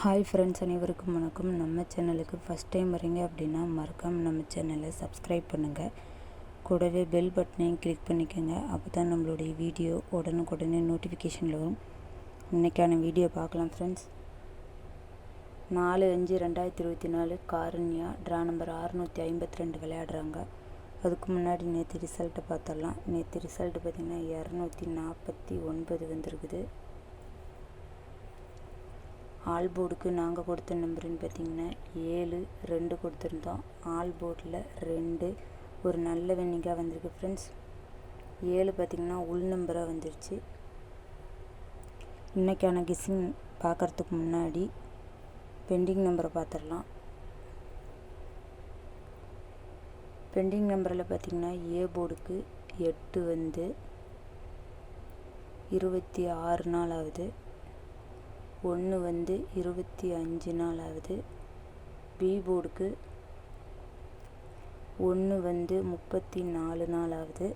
Hi friends, அனைவருக்கும் வணக்கம். நம்ம சேனலுக்கு ஃபஸ்ட் டைம் வரீங்க அப்படின்னா மறக்காமல் நம்ம சேனலை சப்ஸ்கிரைப் பண்ணுங்கள். கூடவே பெல் பட்டனையும் கிளிக் பண்ணிக்கோங்க. அப்போ தான் நம்மளுடைய வீடியோ உடனுக்குடனே நோட்டிஃபிகேஷனில் வரும். இன்றைக்கான வீடியோ பார்க்கலாம் ஃப்ரெண்ட்ஸ். 4/5/2024 காரண்யா ட்ரா நம்பர் 652 விளையாடுறாங்க. அதுக்கு முன்னாடி நேற்று ரிசல்ட்டை பார்த்துடலாம். நேற்று ரிசல்ட்டு பார்த்திங்கன்னா 249 வந்திருக்குது. ஆல் போர்டுக்கு நாங்கள் கொடுத்த நம்பருன்னு பார்த்திங்கன்னா 7-2 கொடுத்துருந்தோம். ஆல் போர்டில் 2 ஒரு நல்ல வின்னிங்காக வந்திருக்கு ஃப்ரெண்ட்ஸ். 7 பார்த்திங்கன்னா உள் நம்பராக வந்துருச்சு. இன்றைக்கான கெஸ்ஸிங் பார்க்குறதுக்கு முன்னாடி பெண்டிங் நம்பரை பார்த்துடலாம். பெண்டிங் நம்பரில் பார்த்திங்கன்னா ஏ போர்டுக்கு 8 வந்து 26 நாள் ஆகுது. 1 வந்து 25 நாள் ஆகுது. பி போர்டுக்கு 1 வந்து 34 நாள் ஆகுது.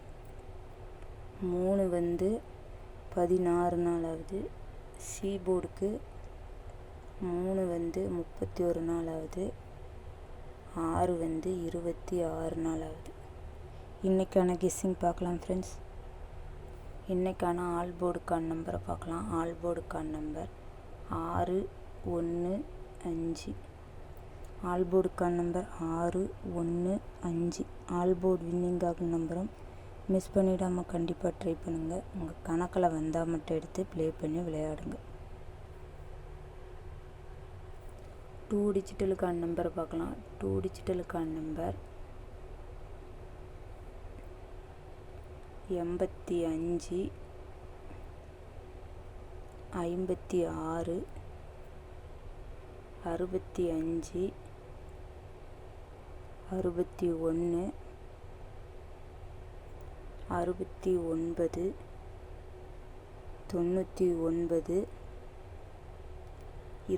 3 வந்து 16 நாள் ஆகுது. சி போர்டுக்கு 3 வந்து 31 நாள் ஆகுது. 6 வந்து 26 நாள் ஆகுது. இன்றைக்கான கெஸ்ஸிங் பார்க்கலாம் ஃப்ரெண்ட்ஸ். இன்றைக்கான ஆல் போர்டுக்கான நம்பரை பார்க்கலாம். ஆல் போர்டுக்கான நம்பர் 6-1-5. ஆல் போர்டுக்கான நம்பர் 6-1-5. ஆல் போர்டு வின்னிங் ஆகும் நம்பரும் மிஸ் பண்ணிடாமல் கண்டிப்பாக ட்ரை பண்ணுங்கள். உங்கள் கணக்கில் வந்தால் மட்டும் எடுத்து ப்ளே பண்ணி விளையாடுங்க. 2 டிஜிட்டலுக்கான நம்பரை பார்க்கலாம். 2 டிஜிட்டலுக்கான நம்பர் 85 56 65 61 69 99 29 94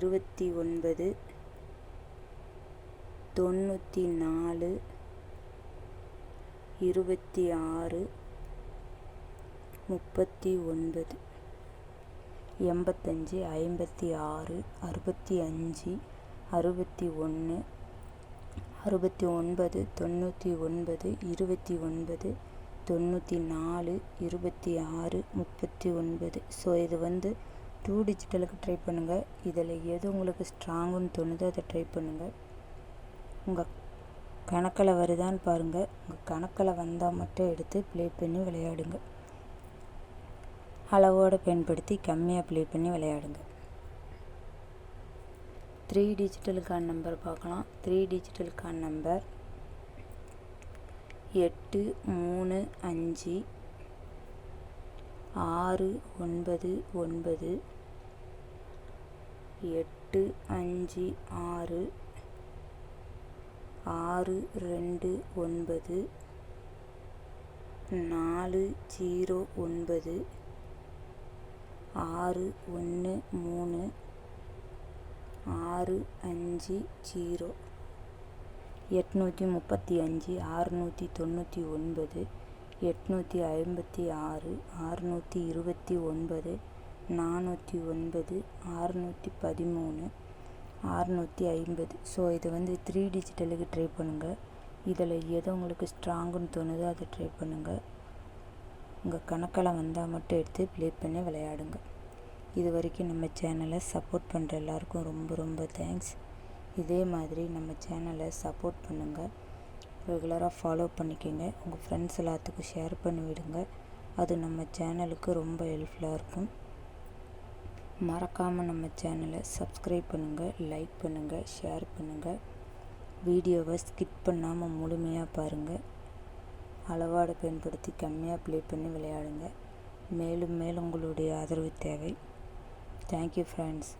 26 39 85 56 65 61 69 99 29 94 26 39. ஸோ இது வந்து 2 டிஜிட்டலுக்கு ட்ரை பண்ணுங்கள். இதில் எது உங்களுக்கு ஸ்ட்ராங்குன்னு தோணுதோ அதை ட்ரை பண்ணுங்கள். உங்கள் கணக்கில் வருதான்னு பாருங்கள். உங்கள் கணக்கில் வந்தால் மட்டும் எடுத்து ப்ளே பண்ணி விளையாடுங்க. அளவோடு பயன்படுத்தி கம்மியாக ப்ளே பண்ணி விளையாடுங்க. 3 டிஜிட்டலுக்கான நம்பர் பார்க்கலாம். 3 டிஜிட்டலுக்கான நம்பர் 8-3-5 6-9-9 8-5-6 6-2-9 4-0-9 6-1-3 6-5-0 835 699 856 629 409 613 650. ஸோ இது வந்து 3 டிஜிட்டலுக்கு ட்ரை பண்ணுங்கள். இதில் எது உங்களுக்கு ஸ்ட்ராங்குன்னு தோணுதோ அதை ட்ரை பண்ணுங்கள். உங்கள் கணக்கில் வந்தால் மட்டும் எடுத்து ப்ளே பண்ணி விளையாடுங்க. இது வரைக்கும் நம்ம சேனலை சப்போர்ட் பண்ணுற எல்லாருக்கும் ரொம்ப ரொம்ப தேங்க்ஸ். இதே மாதிரி நம்ம சேனலை சப்போர்ட் பண்ணுங்கள். ரெகுலராக ஃபாலோ பண்ணிக்கோங்க. உங்கள் ஃப்ரெண்ட்ஸ் எல்லாத்துக்கும் ஷேர் பண்ணி விடுங்க. அது நம்ம சேனலுக்கு ரொம்ப ஹெல்ப்ஃபுல்லாக இருக்கும். மறக்காமல் நம்ம சேனலை சப்ஸ்கிரைப் பண்ணுங்கள், லைக் பண்ணுங்கள், ஷேர் பண்ணுங்கள். வீடியோவை ஸ்கிப் பண்ணாமல் முழுமையாக பாருங்கள். அளவாட பயன்படுத்தி கம்மியாக ப்ளே பண்ணி விளையாடுங்க. மேலும் மேலும் உங்களுடைய ஆதரவு தேவை. Thank you friends.